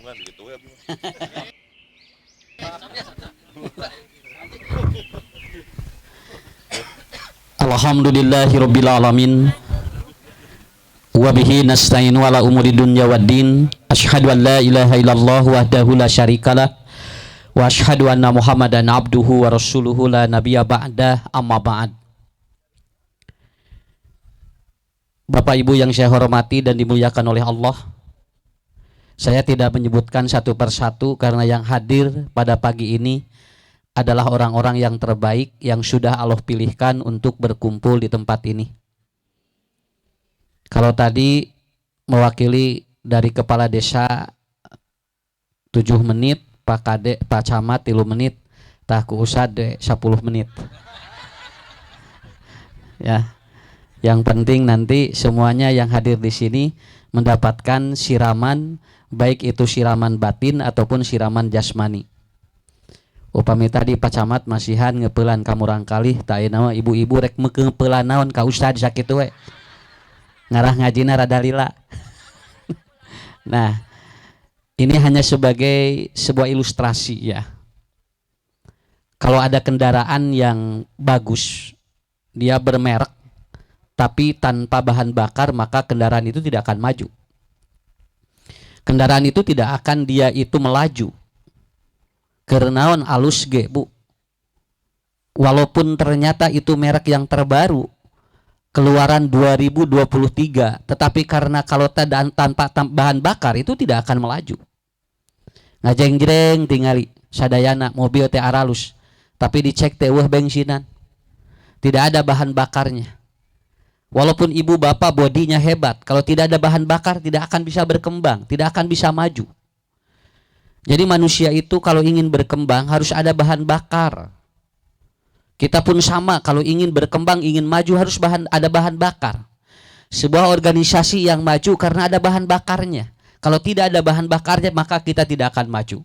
kan gitu ya. Alhamdulillahirabbil alamin. Wa bihi nasta'inu ala umuri dunya waddin. Asyhadu an la ilaha illallah wahdahu la syarikalah wa asyhadu anna Muhammadan abduhu wa rasuluhu la nabiyya ba'dah, amma ba'd. Bapak Ibu yang saya hormati dan dimuliakan oleh Allah, saya tidak menyebutkan satu persatu karena yang hadir pada pagi ini adalah orang-orang yang terbaik yang sudah Allah pilihkan untuk berkumpul di tempat ini. Kalau tadi mewakili dari kepala desa 7 menit, Pak Kade, Pak Camat 3 menit, tah ku Usad 10 menit. Ya. Yang penting nanti semuanya yang hadir di sini mendapatkan siraman, baik itu siraman batin ataupun siraman jasmani. Upami tadi Pak Camat masihan ngeupelan ka murang kalih, tah ayeuna ibu-ibu rek ngeupelan naon ka ustad sakitu we. Ngarah ngajina rada lila. Nah, ini hanya sebagai sebuah ilustrasi ya. Kalau ada kendaraan yang bagus, dia bermerek, tapi tanpa bahan bakar, maka kendaraan itu tidak akan maju. Kendaraan itu tidak akan dia itu melaju. Kerenaon alus ge, Bu. Walaupun ternyata itu merek yang terbaru, keluaran 2023, tetapi karena kalau tanpa bahan bakar itu tidak akan melaju. Ngajeng-jreng tingali sadayana mobil teh aralus, tapi dicek teh weuh bensinan. Tidak ada bahan bakarnya. Walaupun ibu bapak bodinya hebat, kalau tidak ada bahan bakar tidak akan bisa berkembang, tidak akan bisa maju. Jadi manusia itu kalau ingin berkembang harus ada bahan bakar. Kita pun sama, kalau ingin berkembang, ingin maju harus ada bahan bakar. Sebuah organisasi yang maju karena ada bahan bakarnya. Kalau tidak ada bahan bakarnya maka kita tidak akan maju.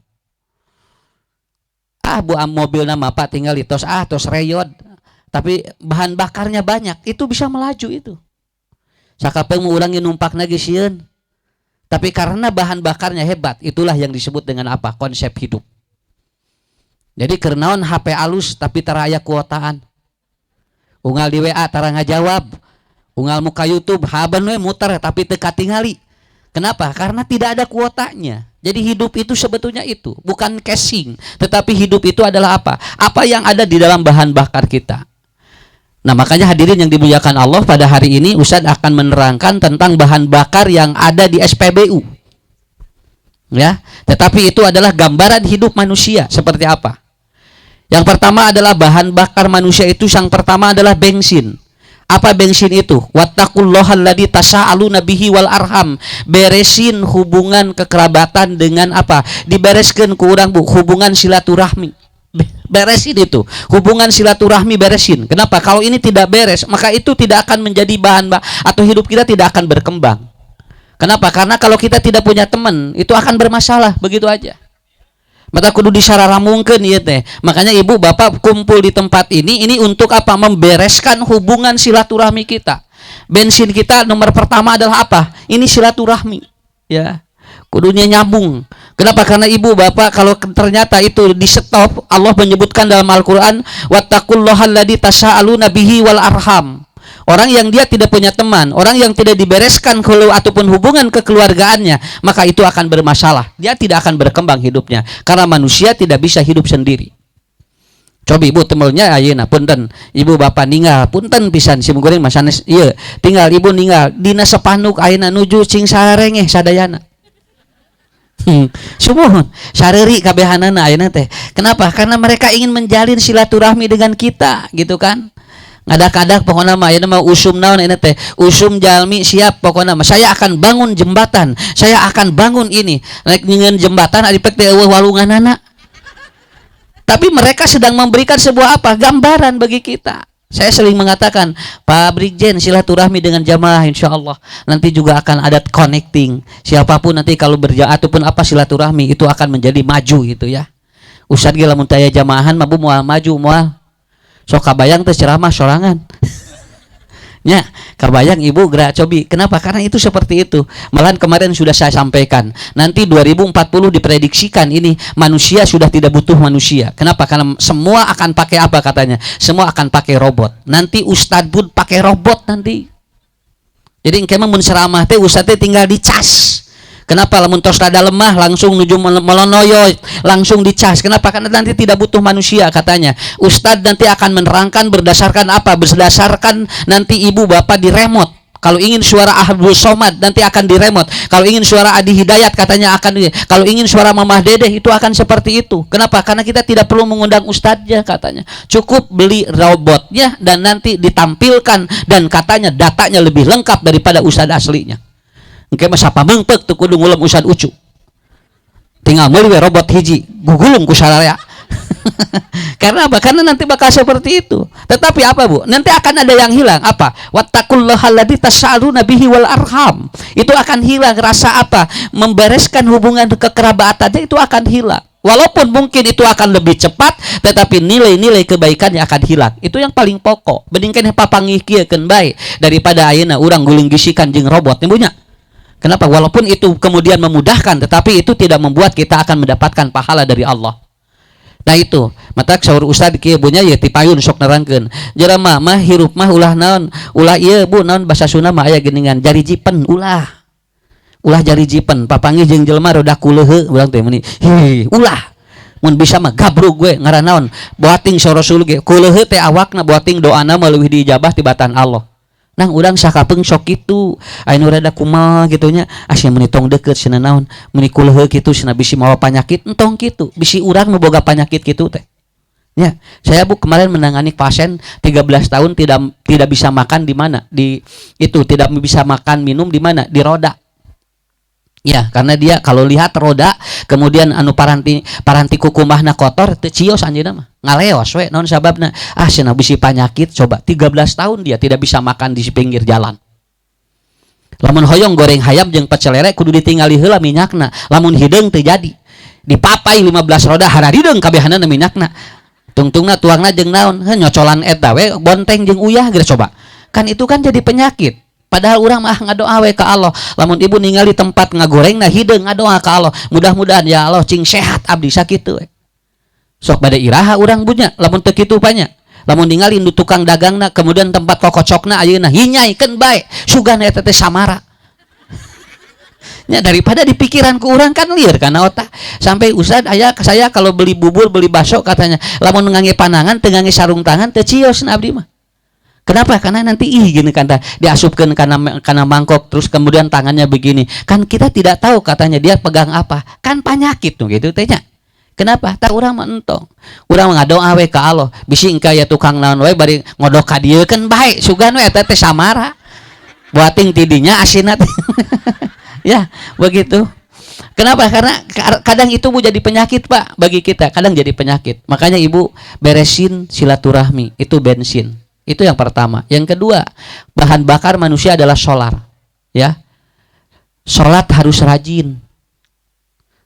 Bu mobil nama Pak tinggal di tos reyod. Tapi bahan bakarnya banyak, itu bisa melaju itu. Sakapeng mau ulangi numpak lagi sieun. Tapi karena bahan bakarnya hebat, itulah yang disebut dengan apa? Konsep hidup. Jadi kerenaon HP alus tapi tara aya kuotaan. Unggal di WA tara ngajawab. Unggal muka YouTube haban we muter tapi teu katingali. Kenapa? Karena tidak ada kuotanya. Jadi hidup itu sebetulnya itu, bukan casing, tetapi hidup itu adalah apa? Apa yang ada di dalam bahan bakar kita. Nah, makanya hadirin yang dimuliakan Allah, pada hari ini Ustadz akan menerangkan tentang bahan bakar yang ada di SPBU. Ya, tetapi itu adalah gambaran hidup manusia seperti apa. Yang pertama adalah bahan bakar manusia itu, yang pertama adalah bensin. Apa bensin itu? Wattaqullahal tasaaluna bihi wal arham. Beresin hubungan kekerabatan dengan apa? Dibereskeun ku urang, Bu, hubungan silaturahmi. Beresin itu, hubungan silaturahmi beresin. Kenapa? Kalau ini tidak beres, maka itu tidak akan menjadi bahan atau hidup kita tidak akan berkembang. Kenapa? Karena kalau kita tidak punya teman, itu akan bermasalah, begitu aja. Maka kudu disararamungkeun ieu teh. Makanya ibu bapak kumpul di tempat ini untuk apa? Membereskan hubungan silaturahmi kita. Bensin kita nomor pertama adalah apa? Ini silaturahmi. Ya. Kudunya nyambung. Kenapa? Karena ibu bapak kalau ternyata itu di stop, Allah menyebutkan dalam Al-Qur'an, wattaqullahal tasaaluna bihi wal arham. Orang yang dia tidak punya teman, orang yang tidak dibereskan ataupun hubungan kekeluargaannya, maka itu akan bermasalah. Dia tidak akan berkembang hidupnya karena manusia tidak bisa hidup sendiri. Coba ibu temelnya ayeuna punten, ibu bapak ninggal punten pisan si goreng masanes ieu, tinggal ibu ninggal dina sepanuk ayeuna nuju cing sarengeh sadayana. Sumuhun sareri kabehanana ayeuna teh. Kenapa? Karena mereka ingin menjalin silaturahmi dengan kita, gitu kan? Ngadak-ngadak pokoknya mah ayeuna mah usum naon ini teh, usum jalmi siap pokoknya mah saya akan bangun jembatan, saya akan bangun ini naik nyeun jembatan adipek teh eueuh walunganana. Tapi mereka sedang memberikan sebuah apa? Gambaran bagi kita. Saya sering mengatakan, Pak Brigjen silaturahmi dengan jamaah, insya Allah nanti juga akan ada connecting. Siapapun nanti kalau ataupun apa silaturahmi itu akan menjadi maju gitu ya. Ustadz ge lamun taya jamaahan mah moal maju moal. Sok kabayang teh ceramah sorangan. Ya, kebayang ibu gerak cobi. Kenapa? Karena itu seperti itu. Malahan kemarin sudah saya sampaikan. Nanti 2040 diprediksikan ini manusia sudah tidak butuh manusia. Kenapa? Karena semua akan pakai apa katanya? Semua akan pakai robot. Nanti ustad pun pakai robot nanti. Jadi engke mah mun ceramah teh ustad teh tinggal dicas. Kenapa? Lamun tos rada lemah langsung nuju melonoyo, langsung dicas. Kenapa? Karena nanti tidak butuh manusia katanya. Ustadz nanti akan menerangkan berdasarkan apa? Berdasarkan nanti ibu bapak di remote. Kalau ingin suara Abdul Somad nanti akan di remote. Kalau ingin suara Adi Hidayat katanya akan. Kalau ingin suara Mamah Dedeh itu akan seperti itu. Kenapa? Karena kita tidak perlu mengundang ustadznya katanya. Cukup beli robotnya dan nanti ditampilkan dan katanya datanya lebih lengkap daripada ustadz aslinya. Engke mah sapa meungpeuk teu kudu ngulem usad ucu. Tinggal meuli we robot hiji, gugulung ku sararea. Karena apa? Karena nanti bakal seperti itu. Tetapi apa, Bu? Nanti akan ada yang hilang. Apa? Wattaqullaha alladzi tas'aluna bihi wal arham. Itu akan hilang rasa apa? Membereskan hubungan kekerabatan itu akan hilang. Walaupun mungkin itu akan lebih cepat, tetapi nilai-nilai kebaikannya akan hilang. Itu yang paling pokok. Bening papangih kieukeun bae daripada ayeuna urang guling gisikan jeung robot nya bunya. Kenapa? Walaupun itu kemudian memudahkan, tetapi itu tidak membuat kita akan mendapatkan pahala dari Allah. Nah itu, mata saur ustad kieu bunya ya tipayun sok nerangkeun. Jelema mah hirup mah ulah naon? Ulah ieu Bu naon basa Sunda mah aya geuningan jari jipen ulah. Ulah jari jipen, papanggih jeung jelema roda kuleuheu urang teh meni. Hei, ulah. Mun bisa mah gabrug gue ngaran naon? Boating sa Rasul ge kuleuheu teh awakna boating doana mah leuwih diijabah tibatan Allah. Nang urang sakapeung sok kitu anu rada kumaha gitunya asa meuni tong deukeut cenah naon meuni kuleuheu kitu cenah bisi mawa panyakit entong kitu bisi urang nu boga panyakit kitu teh ya. Saya Bu kemarin menangani pasien 13 tahun tidak bisa makan di mana di itu tidak bisa makan minum di mana di roda ya, karena dia kalau lihat roda kemudian anu paranti kukumahna kotor teu cios anjeunna mah ngaleos we naon sababna cenah bisi panyakit. Coba 13 tahun dia tidak bisa makan di pinggir jalan. Lamun hoyong goreng hayam jeung pecel lele kudu ditinggali heula minyakna. Lamun hideung teu jadi dipapai 15 roda hararideung kabehanana minyakna. Tungtungna tuangna jeung naon nyocolan eta we bonteng jeung uyah geus coba. Kan itu kan jadi penyakit. Padahal urang mah ngadoa we ka Allah. Lamun ibu ningali tempat ngagorengna hideung ngadoa ka Allah. Mudah-mudahan ya Allah cing sehat abdi sakitu we. Sok bade iraha urang bunya lamun teu kitu panya. Lamun ningali nu tukang dagangna kemudian tempat kokocokna ayeuna hinyaikeun bae. Sugana eta teh samara. Ya daripada di pikiran ku urang kan lieur kana otak. Sampai Ustad aya saya kalau beli bubur beli bakso katanya lamun ngangge panangan teu ngangge sarung tangan teu ciosna abdi mah. Kenapa? Karena nanti gini kan diasupkan karena mangkok terus kemudian tangannya begini. Kan kita tidak tahu katanya dia pegang apa. Kan penyakit tuh gitu tehnya. Kenapa? Tak urang mah entong. Urang ngadoa we ka Allah. Bisi engka ya tukang naon we bari ngodok ka dieu kan bae. Sugan we eta teh samara. Buating tidinya asinna teh. Ya, begitu. Kenapa? Karena kadang itu Bu jadi penyakit Pak bagi kita. Kadang jadi penyakit. Makanya Ibu beresin silaturahmi. Itu bensin. Itu yang pertama. Yang kedua, bahan bakar manusia adalah solar. Ya, solat harus rajin.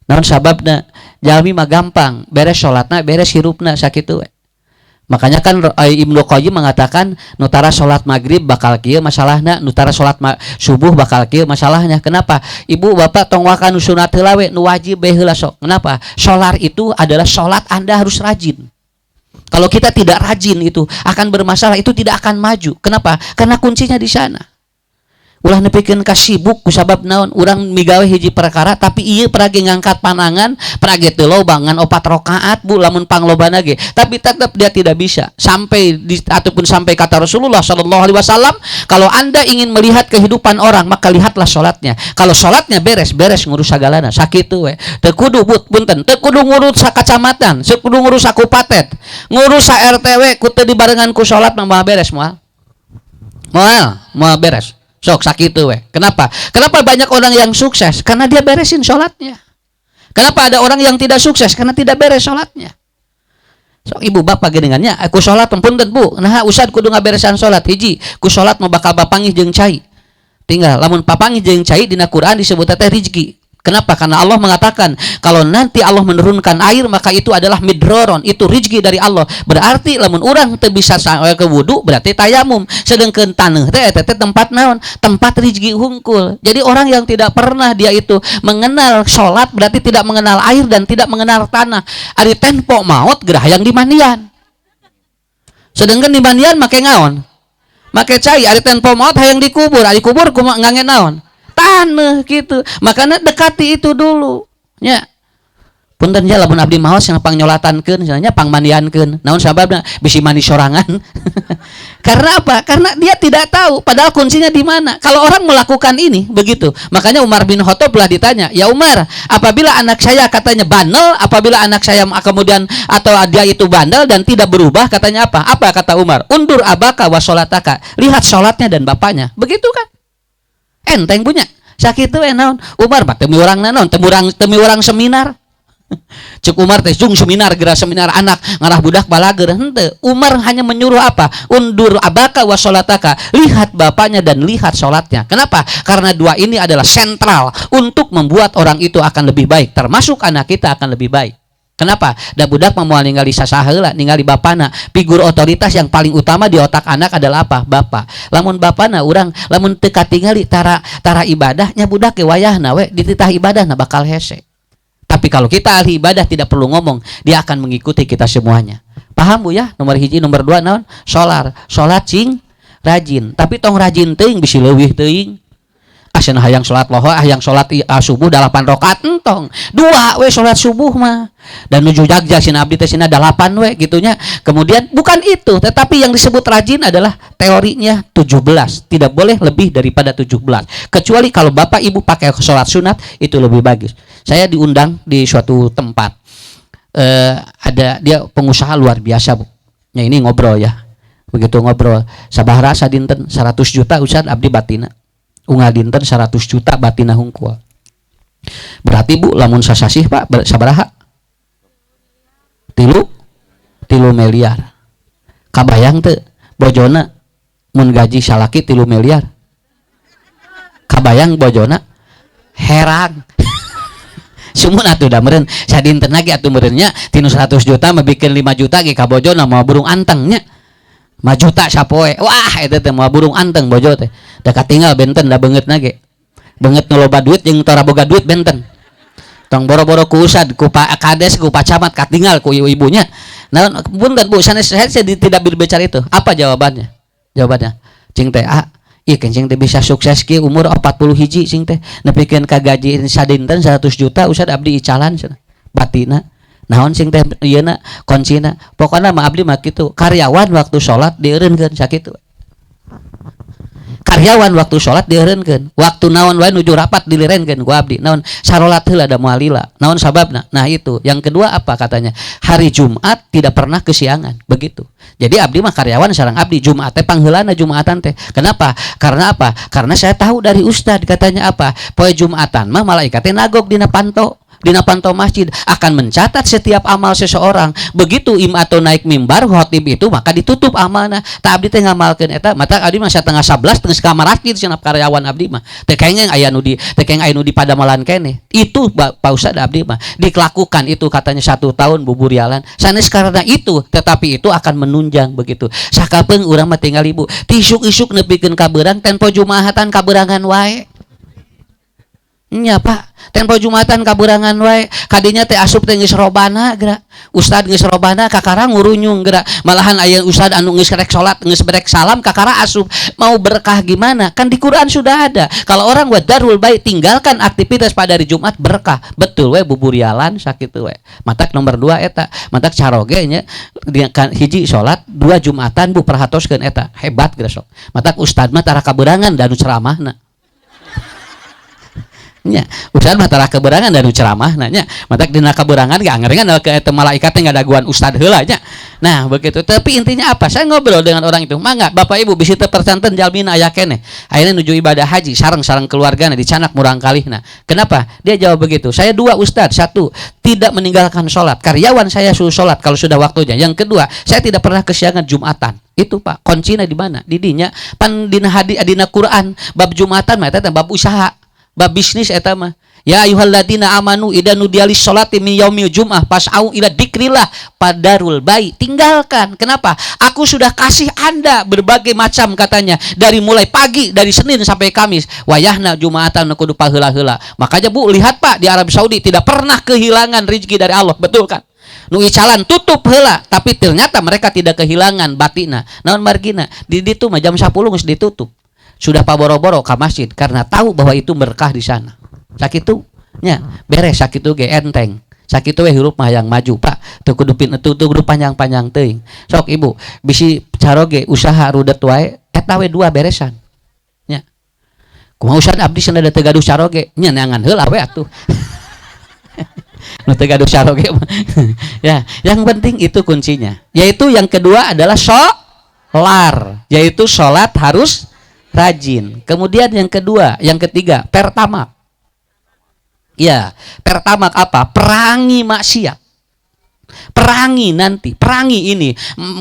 Namun sababna jalmi mah gampang, beres solatna, beres hirupna sakitu. Makanya kan Ibnu Qayyim mengatakan nutara solat maghrib bakal kieu masalahna, nutara solat subuh bakal kieu masalahnya. Kenapa? Ibu bapak tong wakan sunat heula we, nu wajib bae heula sok. Kenapa? Solar itu adalah solat Anda harus rajin. Kalau kita tidak rajin itu akan bermasalah, itu tidak akan maju. Kenapa? Karena kuncinya di sana. Ulah nepikeun ka sibuk kusabab naon urang migawe hiji perkara tapi ieu peragi ngangkat panangan peragi teu loba ngan 4 rakaat Bu lamun panglobana ge tapi tetap dia tidak bisa sampai ataupun sampai kata Rasulullah sallallahu alaihi wasallam kalau Anda ingin melihat kehidupan orang maka lihatlah salatnya. Kalau salatnya beres ngurus sagalana sakitu we. Teu kudu punten teu kudu ngurus sakacamatan, teu kudu ngurus sakupatet, ngurus sa RT ku teu dibarengan ku salat mah beres moal beres. Sok sakitu we. Kenapa? Kenapa banyak orang yang sukses? Karena dia beresin sholatnya. Kenapa ada orang yang tidak sukses? Karena tidak beres sholatnya. Sok ibu bapak geningannya, aku sholat punten Bu. Nah usad kudu ngaberesan sholat. Hiji, ku sholat mau bakal papangih jeung cai. Tinggal lamun papangih jeung cai dina Quran disebut teh rezeki. Kenapa? Karena Allah mengatakan kalau nanti Allah menurunkan air maka itu adalah midroron, itu rizki dari Allah. Berarti lamun orang teu bisa ke wudu berarti tayamum. Sedangkan taneuh teh eta tempat naon? Tempat rizki hungkul. Jadi orang yang tidak pernah dia itu mengenal sholat berarti tidak mengenal air dan tidak mengenal tanah. Ari tempo maot gerah yang di mandian. Sedangkan di mandian make ngaon? Make cai. Ari tempo maot hayang dikubur. Ari kubur kumaha ngange naon? Tanah gitu. Makanya dekati itu dulu nya. Punten nya lamun abdi maos yang pangyolatankeun nya pangmandiankeun. Naon sababna? Bisi mandi sorangan. Karena apa? Karena dia tidak tahu padahal kuncinya di mana. Kalau orang melakukan ini begitu. Makanya Umar bin Khattab lah ditanya, "Ya Umar, apabila anak saya katanya bandel, apabila anak saya kemudian atau dia itu bandel dan tidak berubah katanya apa?" Apa kata Umar? "Undur abaka wa sholataka." Lihat sholatnya dan bapaknya. Begitu kan? Enteng punya sakitu naon Umar mah temi urang naon temi urang seminar cek Umar teh jung seminar geura seminar anak ngarah budak balager henteu. Umar hanya menyuruh apa? Undur abaka wa sholataka. Lihat bapaknya dan lihat sholatnya. Kenapa? Karena dua ini adalah sentral untuk membuat orang itu akan lebih baik, termasuk anak kita akan lebih baik. Kenapa? Da budak moal ningali sasaheula, ningali bapana. Figur otoritas yang paling utama di otak anak adalah apa? Bapak. Lamun bapana urang lamun teu katingali tara ibadahnya budak ge wayahna we dititah ibadahna bakal hese. Tapi kalau kita ahli ibadah tidak perlu ngomong, dia akan mengikuti kita semuanya. Paham Bu ya? Nomor hiji, nomor dua naon? Salat cing rajin. Tapi tong rajin teuing bisi leuwih teuing. Asana hayang sholat lohor, hayang sholat subuh 8 rakaat entong 2 we sholat subuh mah dan nuju jagja sina abdi teh sina 8 we gitunya. Kemudian bukan itu, tetapi yang disebut rajin adalah teorinya 17, tidak boleh lebih daripada 17 kecuali kalau bapak ibu pakai sholat sunat itu lebih bagus. Saya diundang di suatu tempat, ada dia pengusaha luar biasa Bu ya, ini ngobrol ya, begitu ngobrol sabaraha sadinten 100 juta Ustaz abdi batina unggal dinten 100 juta batina hungkul. Berarti Bu lamun sasasih Pak sabaraha? 3 miliar. Kabayang teu bojona mun gaji salaki 3 miliar. Kabayang bojona herang. Sumun atuh da meureun sadinten lagi atuh meureunnya tinu 100 juta mah bikin 5 juta ge ka bojona mau burung anteng nya. 5 juta sapoe. Wah eta teh mau burung anteng bojo teh. Da katinggal benten da beungeut nage. Beungeut nu loba duit jeung tara boga duit benten. Tong boro-boro ku usad, ku Pak Kades, ku Pak Camat katinggal ku ibu-ibunya. Nah, punten Bu, saya tidak berbicara itu. Apa jawabannya? Jawabannya, cing teh ieu kencing teh bisa sukses kieu umur 40 hiji cing teh. Nepikeun ka gaji sadinten 100 juta usad abdi icalan cenah. Batina naon sing teh ieuna kuncina. Pokona mah abdi mah kitu. Karyawan waktu salat dieureunkeun sakitu. Karyawan waktu sholat dieureunkeun, waktu naon wae nuju rapat dilirenkeun ku abdi. Naon sarolat heula da moal lila. Naon sababna? Nah itu. Yang kedua apa katanya? Hari Jumat tidak pernah kesiangan, begitu. Jadi abdi mah karyawan sareng abdi Jumat teh pangheulana Jumatan teh. Kenapa? Karena apa? Karena saya tahu dari ustad katanya apa? Poe Jumatan mah malaikat teh nagog dina panto. Dina panto masjid akan mencatat setiap amal seseorang. Begitu imam atau naik mimbar khotib itu maka ditutup amalna. Tak abdi teh ngamalkeun eta, mata abdi mah satengah 11 tengah kamar masjid cenah karyawan abdi mah. Teh kengeng aya nu di padamalan kene. Itu Pak Ustad abdi mah dilakukan itu katanya 1 tahun buburialan. Sanes karena itu, tetapi itu akan menunjang begitu. Sakapeung urang mah tinggal ibu. Tisuk-isuk nepikeun ka beurang tempo Jumatan ka beurangan wae. Nya Pak, tempo Jumatan kaburangan wae, kadinya teh asup teh geus robana geura. Ustad geus robana kakara ngurunyung geura. Malahan aya ustad anu geus rek salat, geus berek salam kakara asup. Mau berkah gimana? Kan di Quran sudah ada. Kalau orang wadarul baik tinggalkan aktivitas pada hari Jumat berkah. Betul we buburialan sakitu we. Matak nomor 2 eta, matak caroge nya hiji salat, 2 Jumatan Bu perhatoskeun eta. Hebat geura sok. Matak ustad mah tara kaburangan dan ceramahna. Nya ustad mah tara keberangan dan ceramah nanya matak dina keberangan ge angeureungan ke eta malaikat teh ngadaguan ustad heula nya. Nah begitu, tapi intinya apa? Saya ngobrol dengan orang itu, mangga Bapak Ibu bisi teu percanten jalmina aya keneh ayeuna nuju ibadah haji sareng-sareng keluargana di Canak murang kalihna. Kenapa? Dia jawab begitu. Saya 2 ustad, 1 tidak meninggalkan sholat, karyawan saya suruh sholat kalau sudah waktunya. Yang kedua, saya tidak pernah kesiangan Jumatan. Itu Pak, kuncinya di mana? Di dinya pan dina Quran bab Jumatan mah eta bab usaha, bab bisnis eta mah. Ya ayyuhalladzina amanu idza nudiya lis-sholati min yaumil jum'ah fas'au ila dzikrillah padarul bai. Tinggalkan. Kenapa? Aku sudah kasih Anda berbagai macam katanya dari mulai pagi dari Senin sampai Kamis. Wayahna Jumatan kudu paheula-heula. Makanya Bu, lihat Pak, di Arab Saudi tidak pernah kehilangan rezeki dari Allah, betul kan? Nu icalan tutup heula, tapi ternyata mereka tidak kehilangan batina. Naon margina? Di ditu mah jam 10 geus ditutup. Sudah paboro-boro ka masjid karena tahu bahwa itu berkah di sana. Sakitu nya beres sakitu ge enteng. Sakitu we hirup mah yang maju Pak. Teu kudu kudu panjang-panjang teuing. Sok Ibu bisi caroge usaha rudet wae eta we 2 beresan. Nya. Kumaha usah abdi cenah da teu gaduh caroge nya neangan heula we atuh. Nu teu gaduh caroge. Ya, yang penting itu kuncinya. Yaitu yang kedua adalah solar, yaitu salat harus rajin. Kemudian yang kedua, yang ketiga, pertama. Ya, pertama apa? Perangi maksiat. Perangi nanti, perangi ini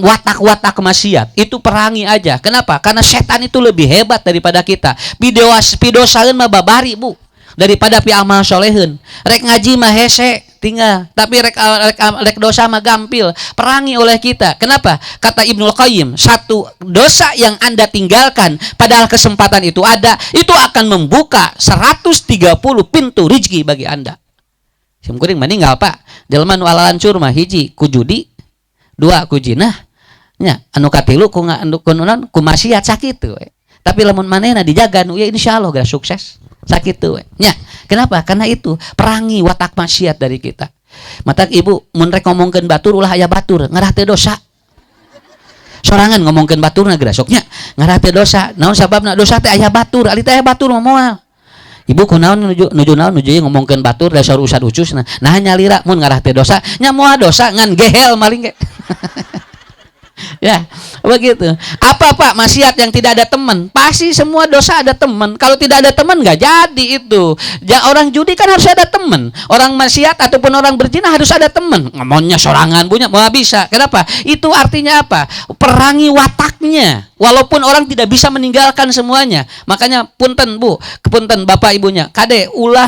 watak-watak maksiat. Itu perangi aja. Kenapa? Karena setan itu lebih hebat daripada kita. Pidosaeun mah babari, Bu. Daripada pi amal soleheun. Rek ngaji mah hese tinggal, tapi rek dosa mah gampil. Perangi oleh kita. Kenapa? Kata Ibnul Qayyim, satu dosa yang Anda tinggalkan padahal kesempatan itu ada, itu akan membuka 130 pintu rezeki bagi Anda. Sim kuring meninggal Pak. Jelema nu alancur mah hiji ku judi, 2 ku jinah, nya anu katilu ku maksiat sakitu we. Tapi lamun manehna dijaga nu ya insyaallah geus sukses. Sakitu we. Nya, kenapa? Karena itu perangi watak maksiat dari kita. Matak Ibu mun rek ngomongkeun batur ulah aya batur, ngarah teu dosa. Sorangan ngomongkeun baturna geura soknya ngarah teu dosa. Naon sababna? Dosa teh aya batur, ari teh aya batur mah moal. Ibu kunaon nuju naon nuju ngomongkeun batur dasar usad ucusna. Nah nyalira mun ngarah teu dosa, nya moal dosa ngan gehel maling ge. Ya, begitu. Apa Pak maksiat yang tidak ada teman? Pasti semua dosa ada teman. Kalau tidak ada teman nggak jadi itu. Orang judi kan harus ada teman. Orang maksiat ataupun orang berzina harus ada teman. Ngomongnya sorangan punya mau bisa. Kenapa? Itu artinya apa? Perangi wataknya. Walaupun orang tidak bisa meninggalkan semuanya. Makanya punten Bu, kepunten Bapak Ibunya. Kade ulah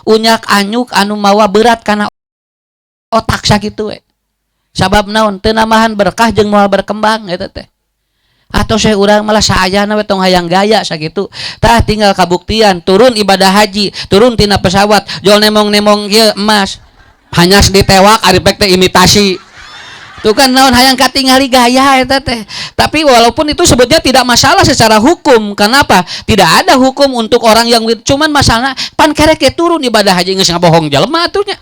unyak anyuk anu mawa berat karena otak sakitu we. Sabab naon teu namahan berkah jeung moal berkembang eta teh. Atau saya urang malah saayana we tong hayang gaya sakitu. Tah tinggal kabuktian turun ibadah haji, turun tina pesawat, jol nemong-nemong ieu emas. Hanyas ditewak ari pek teh imitasi. Tuh kan naon hayang katingali gaya eta teh. Tapi walaupun itu sebetulnya tidak masalah secara hukum. Kenapa? Tidak ada hukum untuk orang yang cuman masalah pan kerek turun ibadah haji geus ngabohong jelema atunya.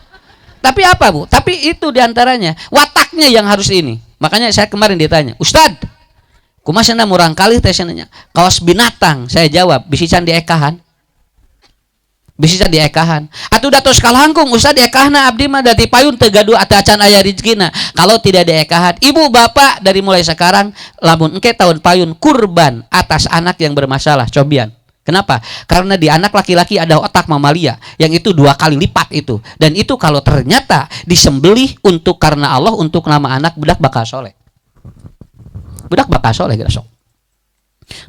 Tapi apa Bu? Tapi itu diantaranya wataknya yang harus ini. Makanya saya kemarin ditanya, Ustad, kumaha cenah murang kalih teh cenanya kaos binatang. Saya jawab, bisi can diekahan. Bisi can diekahan. Atuh datos kalangkung Ustad diekahna abdi mah da ti payun teu gaduh atuh acan aya rezekina. Kalau tidak diekahan, ibu bapak dari mulai sekarang lamun engke tahun payun kurban atas anak yang bermasalah cobian. Kenapa? Karena di anak laki-laki ada otak mamalia yang itu 2 kali lipat itu. Dan itu kalau ternyata disembelih untuk karena Allah untuk nama anak budak bakal soleh. Budak bakal soleh geura sok.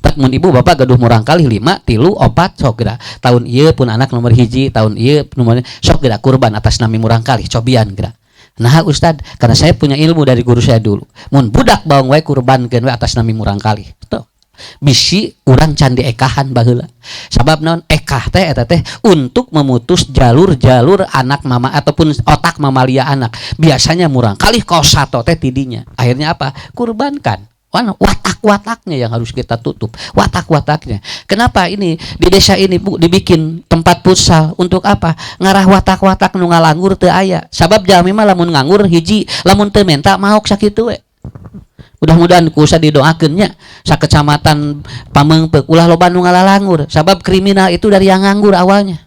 Tak mun ibu bapak gaduh murang kali 5, 3, 4 sok geura. Tahun ieu pun anak nomor hiji, tahun ieu nomor sok geura kurban atas nami murang kali cobian geura. Nah Ustad, karena saya punya ilmu dari guru saya dulu. Mun budak baong wae kurbankeun we atas nami murang kali. Tuh. Bisi urang can diekahan baheula. Sabab naon ekah teh eta teh untuk memutus jalur-jalur anak mama ataupun otak mamalia anak. Biasanya murang kalih kaos sato teh tidinya. Akhirnya apa? Kurbankan. Watak-wataknya yang harus kita tutup. Watak-wataknya. Kenapa ini di desa ini Bu dibikin tempat futsal untuk apa? Ngarah watak-watak nu ngalanggur teu aya. Sabab jalmi mah lamun nganggur hiji, lamun teu menta maok sakitu we. Mudah-mudahan kusa didoakeunnya sakecamatan Pameungpeuk ulah loba nu ngalalangur sabab kriminal itu dari yang nganggur awalnya.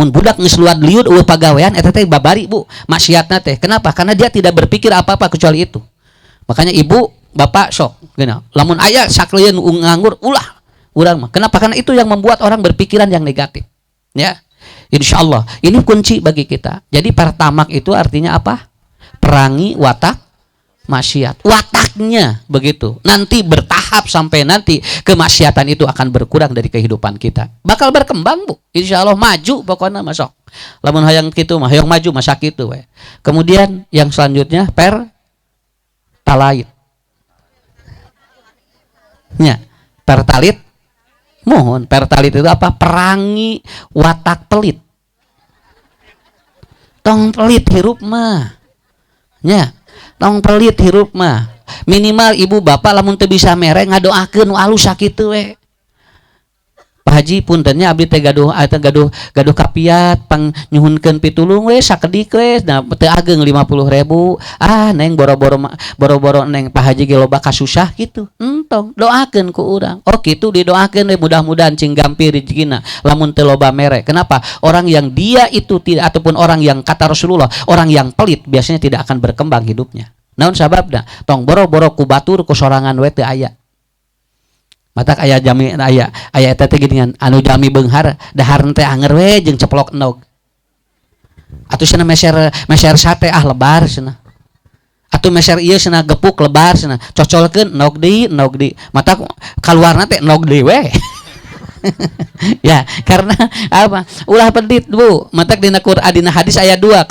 Mun budak geus luad liud eueuh pagawean eta teh babari Bu maksiatna teh. Kenapa? Karena dia tidak berpikir apa-apa kecuali itu. Makanya ibu, bapak sok gini, lamun aya sakeuleun nganggur ulah urang mah. Kenapa? Karena itu yang membuat orang berpikiran yang negatif. Ya. Insyaallah ini kunci bagi kita. Jadi pertamak itu artinya apa? Perangi watak maksiat. Wataknya begitu. Nanti bertahap sampai nanti kemaksiatan itu akan berkurang dari kehidupan kita. Bakal berkembang, Bu. Insya Allah maju pokoknya masuk. Lamun hayang kitu mah hayang maju masa kitu we. Kemudian yang selanjutnya pertalait. Nya, pertalit. Mohon, pertalit itu apa? Perangi watak pelit. Tong pelit hirup mah. Nya, tong pelit hirup mah. Minimal ibu bapak lamun teu bisa mere ngadoakeun nu alus sakitu we. Pak Haji puntennya abdi teh gaduh kapiat pang nyuhunkeun pitulung we sakedik we nah teu ageng 50.000 neng boro-boro neng Pak Haji ge loba kasusah gitu entong doakeun ku urang oh kitu didoakeun we mudah-mudahan cing gampir rezekina lamun teu loba mere kenapa orang yang dia itu tidak ataupun orang yang kata Rasulullah orang yang pelit biasanya tidak akan berkembang hidupnya naon sababna tong boro-boro ku batur ku sorangan we teu aya matak aya jami aya eta teh geuningan anu jami beunghar dahar teh anger we jeung ceplok enog atuh cenah meser sate lebar cenah atuh meser ieu cenah gepuk lebar cenah cocolkeun enog deui matak kaluarna teh enog deui we ya karena apa ulah pelit Bu matak dina Quran dina hadis aya 2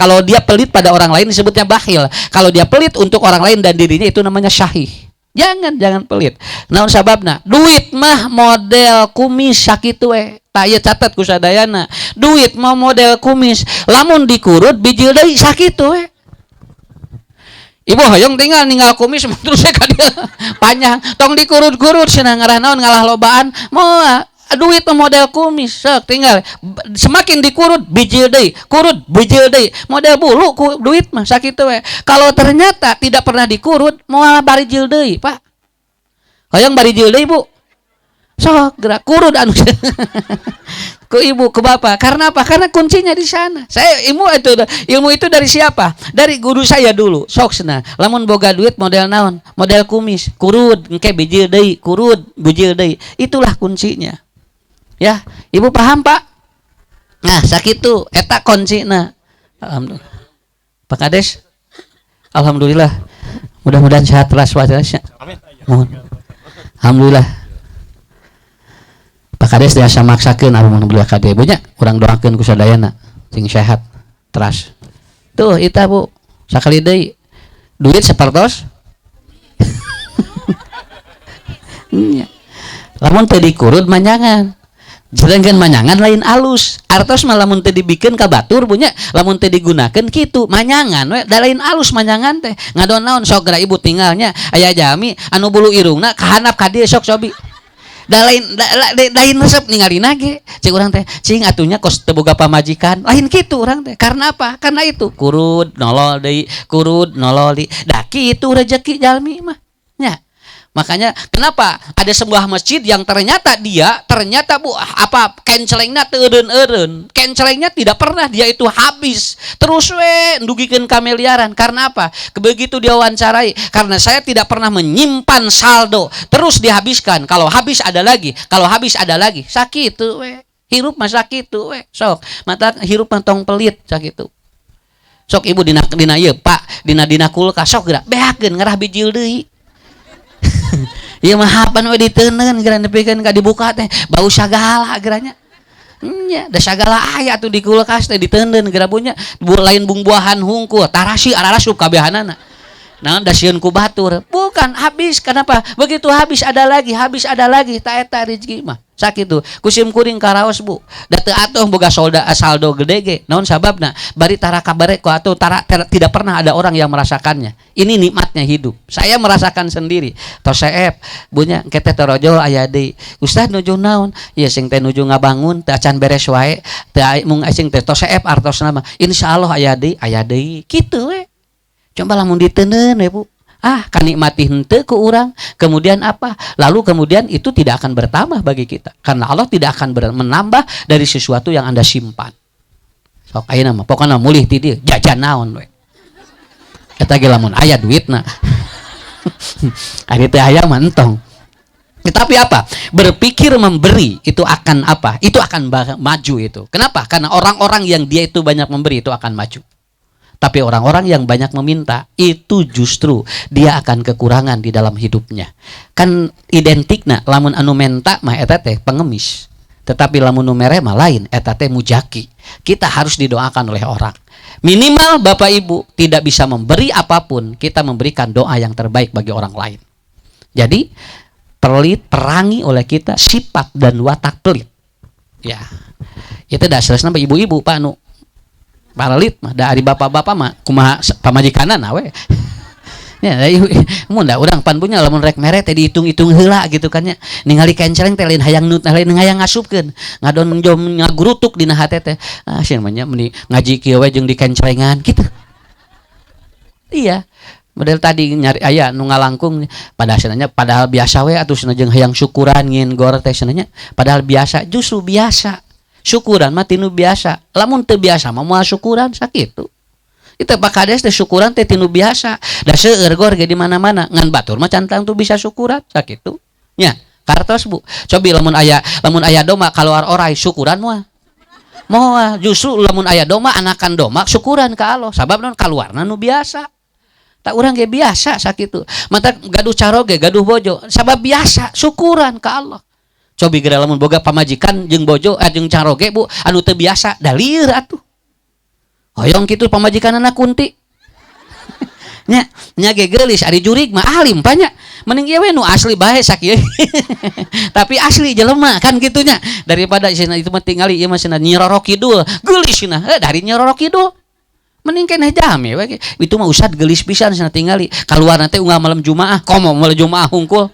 kalau dia pelit pada orang lain disebutnya bakhil kalau dia pelit untuk orang lain dan dirinya itu namanya syahih. Jangan pelit. Naon sababna? Duit mah model kumis sakitu we. Tah ieu catat ku sadayana. Duit mah model kumis. Lamun dikurut bijil deui sakitu we. Ibu hoyong tinggal ninggal kumis terus ka dieu panjang. Tong dikurut-kurut cenah ngarah naon ngalah lobaan. Moal duit model kumis sok tinggal semakin dikurut bijil deui kurut bijil deui model bulu ku duit mah sakitu we kalau ternyata tidak pernah dikurut moal barijil deui Pak hoyong barijil deui Bu sok gerak kurut anu ku ibu ke bapak karena apa karena kuncinya di sana saya ilmu itu dari siapa dari guru saya dulu sok cenah lamun boga duit model naon model kumis kurut engke bijil deui kurut bijil deui itulah kuncinya. Ya, ibu paham Pak? Nah, sakitu eta kuncina. Alhamdulillah. Pak Kades. Alhamdulillah. Mudah-mudahan sehat terus wajahnya. Amin. Mohon. Alhamdulillah. Pak Kades biasa maksakeun ari mun beli ka dieu nya, urang doakeun ku sadayana sing sehat terus. Tuh eta Bu, sakali deui. Duit sapertos. Lamun teu dikurut manjangan. Sedangkan manyangan lain alus artos malah lamun teh dibikeun ka batur punya lamun teh digunakeun kitu manyangan we da lain alus manyangan teh ngadon naon sok geura ibu tinggalnya aya jami anu bulu irungna kahandap ka dieu sok sobi da lain resep ningalina ge cing urang teh cing atunya kos teu boga pamajikan lain kitu urang teh karena apa karena itu kurud nolol deui kurud nolol deui da kitu rezeki jalmi mah nya. Makanya kenapa ada sebuah masjid yang ternyata Bu apa kencelengnya teu eureun kencelengnya tidak pernah dia itu habis terus we ndugikeun ka miliaran karena apa begitu dia wawancarai karena saya tidak pernah menyimpan saldo terus dihabiskan kalau habis ada lagi sakitu we hirup mah sakitu we sok mata hirup mah tong pelit sakitu sok ibu dina ieu Pak dina kulkas sok geura beakeun ngarah bijil deui ieu mah hapan we diteuneun geura nepikeun ka dibuka teh bau sagala geuranya nya da sagala aya tuh di kulkas teh diteuneun geura punya lain buah-buahan hungkul tarasi ararasup kabehanana naon da sieun ku batur bukan habis kenapa begitu habis ada lagi ta eta rezeki mah sakitu kusim kuring karaos Bu da teu atuh boga saldo gede ge naon sababna bari tara kabare ku atuh tidak pernah ada orang yang merasakannya ini nikmatnya hidup saya merasakan sendiri toseep bunya engke teh torojol aya deui ustad nuju naon ieu sing teh nuju ngabangun teh acan beres wae teh mung sing teh toseep artosna mah insyaallah aya deui kitu we coba lamun diteuneun we Bu kanikmati henteu ku urang kemudian apa lalu kemudian itu tidak akan bertambah bagi kita karena Allah tidak akan menambah dari sesuatu yang Anda simpan sok ayeuna mah pokona mulih ti dieu jajan naon we eta ge lamun aya duitna ari teh aya mah entong tetapi apa berpikir memberi itu akan apa itu akan maju itu kenapa karena orang-orang yang dia itu banyak memberi itu akan maju Tapi orang-orang yang banyak meminta, itu justru dia akan kekurangan di dalam hidupnya. Kan identikna lamun anu menta mah eta teh pengemis. Tetapi lamun nu mere mah lain, eta teh mujaki. Kita harus didoakan oleh orang. Minimal Bapak Ibu tidak bisa memberi apapun, kita memberikan doa yang terbaik bagi orang lain. Jadi perangi oleh kita sifat dan watak pelit. Ya. Itu dasarnya ibu-ibu Pak nu paralit mah dari bapak-bapak mah kumaha pamajikanan we. Ya, mun da urang pan punya lamun rek mere teh dihitung-hitung heula gitu kan nya. Ningali kencereng teh lain hayang ngasupkeun. Ngadon jom ngagurutuk dina hate teh. Ah sieun mah nya meni ngaji kieu we jeung di kencerengan gitu. Iya. Model tadi nyari aya nu ngalangkung padahal biasa we atuh cenah jeung hayang syukuran ngin gor teh cenah padahal biasa, justru biasa. Syukuran mah tinu biasa. Lamun teu biasa mah moal syukuran sakitu. Itu Pak Kades teh syukuran teh tinu biasa. Da seueur gor ge di mana-mana. Ngan batur mah cantang tuh bisa syukuran sakitu. Nya, kartos Bu. Cobi lamun aya doma kaluar orai syukuran moal. Moal justru lamun aya doma anakan doma syukuran ka Allah. Sabab naon kaluarna nu biasa. Tak urang ge biasa sakitu. Mata gaduh caroge, gaduh bojo. Sabab biasa syukuran ka Allah. Cobi geura lamun boga pamajikan jeung bojo jeung caroge Bu anu teu biasa da lieur atuh. Hoyong kitu pamajikanana kunti. nya ge geulis ari jurig mah alim pa nya. Mending ieu we nu asli bae sakieu. Tapi asli jelema kan gitunya daripada cenah itu mah tingali ieu mah cenah Nyi Roro Kidul. Geulis cenah dari Nyi Roro Kidul. Mending keneh jame we. Itu mah usad geulis pisan cenah tingali. Kaluarna teh unggal malam Jumaah, komo malam Jumaah hungkul.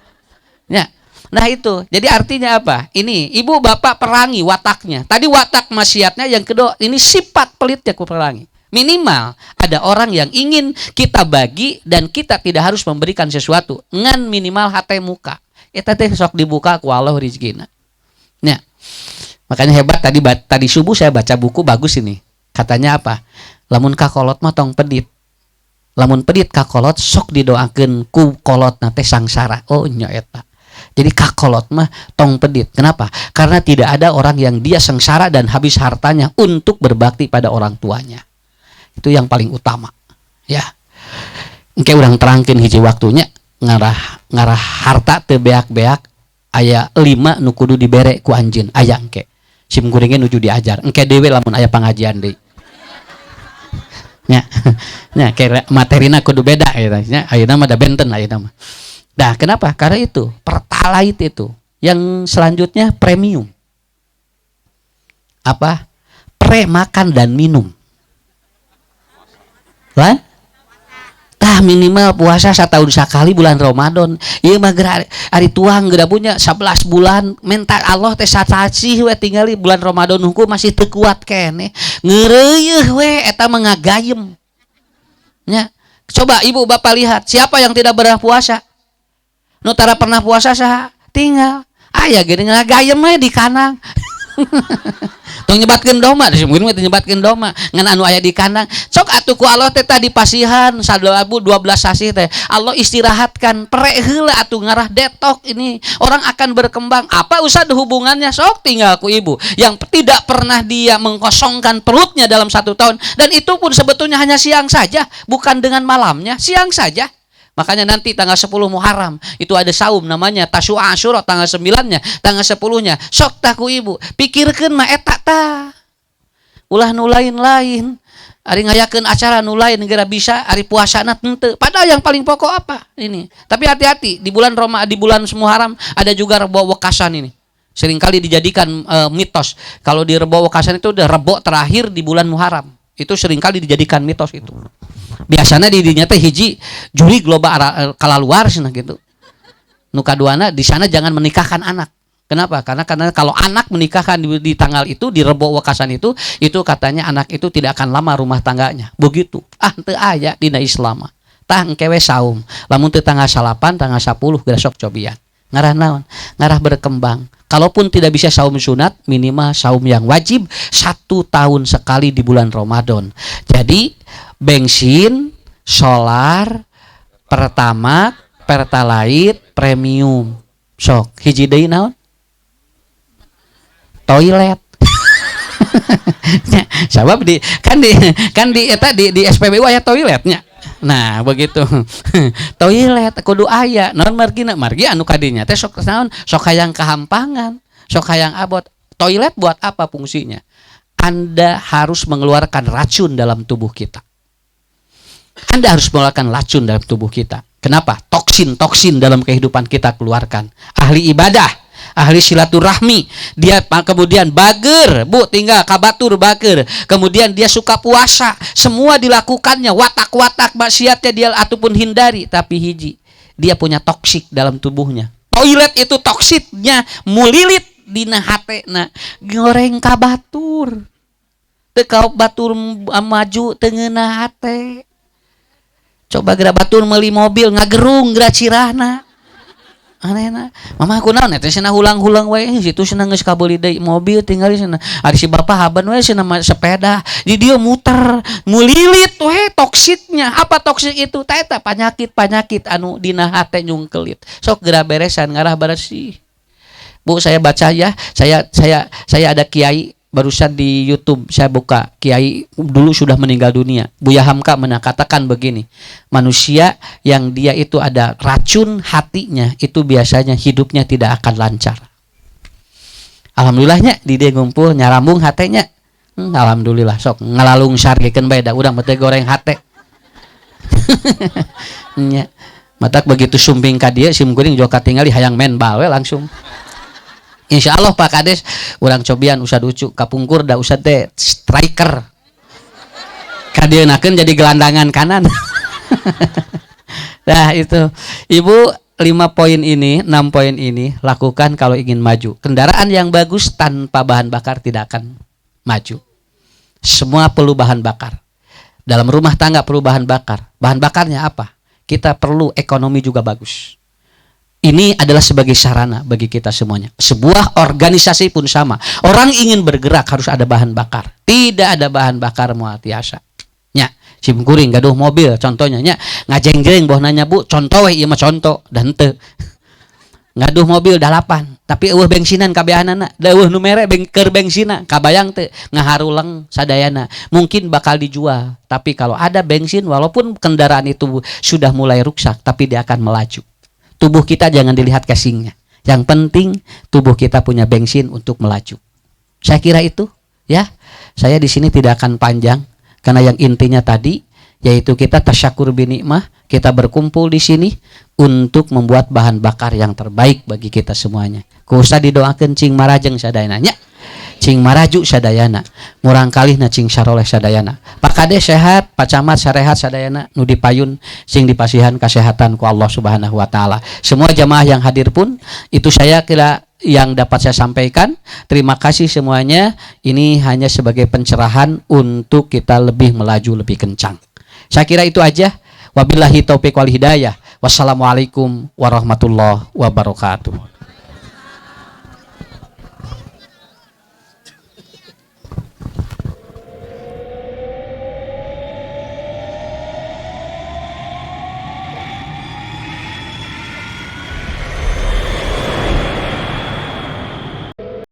Nya. Nah itu, jadi artinya apa? Ini ibu bapak perangi wataknya. Tadi watak maksiatnya, yang kedua ini sifat pelitnya ku perangi. Minimal ada orang yang ingin kita bagi dan kita tidak harus memberikan sesuatu. Ngan minimal hate muka. Eta teh sok dibuka ku Allah rizkina. Nah, makanya hebat tadi subuh saya baca buku bagus ini. Katanya apa? Lamun kakolot mah tong pedit. Lamun pedit kakolot sok didoakeun ku kolot teh sangsara. Oh nya eta. Jadi kakolot mah tong pedit. Kenapa? Karena tidak ada orang yang dia sengsara dan habis hartanya untuk berbakti pada orang tuanya. Itu yang paling utama. Ya. Engke urang terangkeun hiji waktunya ngarah harta teu beak-beak aya 5 nu kudu dibere ku anjeun. Aya engke. Sim kuringnya nuju diajar. Engke dewe lamun aya pangajian deui. Nya kira materina kudu beda eta nya. Ayeuna mah da benten ayeuna mah. Nah, kenapa? Karena itu pertalite itu. Yang selanjutnya premium. Apa? Pre-makan dan minum. Lah? Tah minimal puasa setahun sekali bulan Ramadan. Ieu mah geura ari tuang geura punya 11 bulan mental Allah teh satacih we tingali bulan Ramadan hungkul masih teu kuat keneh. Ngeureuyeuh we eta mah ngagayem. Nya, coba ibu bapak lihat siapa yang tidak pernah puasa? Nu tara pernah puasa saha? Tinggal aya geuning ngagayem we di kanang. Tong nyebatkeun doma, mungkin teh nyebatkeun doma ngan anu aya di kandang. Sok atuh ku Allah teh tadi pasihan 12 sasi teh. Allah istirahatkan, pere heula atuh ngarah detok ini. Orang akan berkembang. Apa usah hubungannya? Sok tinggal ku ibu yang tidak pernah dia mengkosongkan perutnya dalam 1 tahun dan itu pun sebetulnya hanya siang saja, bukan dengan malamnya, siang saja. Makanya nanti tanggal 10 Muharram itu ada saum namanya Tasyu'a Asyura tanggal 9-nya, tanggal 10-nya. Sok tah ku ibu, pikirkeun mah eta tah. Ulah nu lain-lain. Ari ngayakeun acara nu lain geura bisa ari puasana teu. Padahal yang paling pokok apa? Ini. Tapi hati-hati di bulan Muharram ada juga rebo wekasan ini. Seringkali dijadikan mitos. Kalau di rebo wekasan itu udah rebo terakhir di bulan Muharram. Itu seringkali dijadikan mitos itu. Biasanya di dinya teh hiji juri loba kalaluar cenah gitu. Nu kaduana di sana jangan menikahkan anak. Kenapa? Karena kalau anak menikahkan di tanggal itu di rebo wekasan itu katanya anak itu tidak akan lama rumah tangganya. Begitu. Teu aya dina Islam. Tah engke we saum. Lamun teu tanggal 8, tanggal 10 geura sok cobian. Ngarah naon? Ngarah berkembang. Kalaupun tidak bisa saum sunat, minimal saum yang wajib 1 tahun sekali di bulan Ramadan. Jadi bensin, solar, pertamax, pertalite, premium. Sok hiji deui naon? Toilet. Sabab di SPBU aya toiletnya. Nah begitu. Toilet kudu aya non margi anu kadinya teh sok naon, sok hayang kahampangan, sok hayang abot. Toilet buat apa fungsinya? Anda harus mengeluarkan racun dalam tubuh kita. Anda harus mengeluarkan racun dalam tubuh kita. Kenapa? Toksin dalam kehidupan kita keluarkan. Ahli ibadah, ahli silaturahmi, dia kemudian bager, Bu, tinggal kabatur bager. Kemudian dia suka puasa, semua dilakukannya, watak-watak maksiatnya dia ataupun hindari, tapi hiji, dia punya toksik dalam tubuhnya. Toilet itu toksiknya mulilit dina hatena, goreng kabatur. Teu kaop batur maju teu ngeunah hate. Coba geura batur meuli mobil ngagerung geura cirahna. Anehna, mama aku naon eta cenah hulang-hulang wae situ cenah geus kabeuli deui mobil tinggal di sana. Ari si bapa haban wae cenah sepeda, di dieu muter, mulilit we toksiknya. Apa toksik itu? Tah eta penyakit anu dina hate nyungkelit. Sok geura beresan ngarah bersih. Bu, saya baca ya, saya ada kiai barusan di YouTube saya buka, kiai dulu sudah meninggal dunia, Buya Hamka mengatakan begini, manusia yang dia itu ada racun hatinya itu biasanya hidupnya tidak akan lancar. Alhamdulillahnya di dia ngumpul nyarambung hatenya, alhamdulillah sok ngalalung sarikeun bae da urang teh goreng hate. Nya matak begitu sumping ka dieu sim kuring joka tingali hayang main bal we langsung. Insya Allah Pak Kades, orang cobian usah ucu kapungkur da usah teh striker. Kadeunakeun jadi gelandangan kanan. Nah itu, Ibu 5 poin ini, 6 poin ini lakukan kalau ingin maju. Kendaraan yang bagus tanpa bahan bakar tidak akan maju. Semua perlu bahan bakar. Dalam rumah tangga perlu bahan bakar. Bahan bakarnya apa? Kita perlu ekonomi juga bagus. Ini adalah sebagai sarana bagi kita semuanya. Sebuah organisasi pun sama. Orang ingin bergerak harus ada bahan bakar. Tidak ada bahan bakar moal tiasa. Nya, sim kuring gaduh mobil contohnya nya ngajeng-jeng boh nanya Bu, contoh we ieu mah contoh dan teu. Ngaduh mobil 8, tapi eueuh bensinan kabehanana. Da eueuh nu mere keur bensina, kabayang teu ngaharuleng sadayana. Mungkin bakal dijual, tapi kalau ada bensin walaupun kendaraan itu sudah mulai rusak, tapi dia akan melaju. Tubuh kita jangan dilihat casingnya. Yang penting tubuh kita punya bensin untuk melaju. Saya kira itu ya. Saya di sini tidak akan panjang karena yang intinya tadi yaitu kita tasyakur binikmah, kita berkumpul di sini untuk membuat bahan bakar yang terbaik bagi kita semuanya. Kusa didoakeun cing marajeng sadayana nya. Cing maraju sadayana, murang kalihna cing saroleh sadayana. Pak Kades sehat, Pak Camat sarehat sadayana, nu dipayun cing dipasihan kesehatan ku Allah Subhanahu wa taala. Semua jamaah yang hadir pun itu saya kira yang dapat saya sampaikan. Terima kasih semuanya. Ini hanya sebagai pencerahan untuk kita lebih melaju lebih kencang. Saya kira itu aja. Wabillahi taufiq wal hidayah. Wassalamualaikum warahmatullahi wabarakatuh.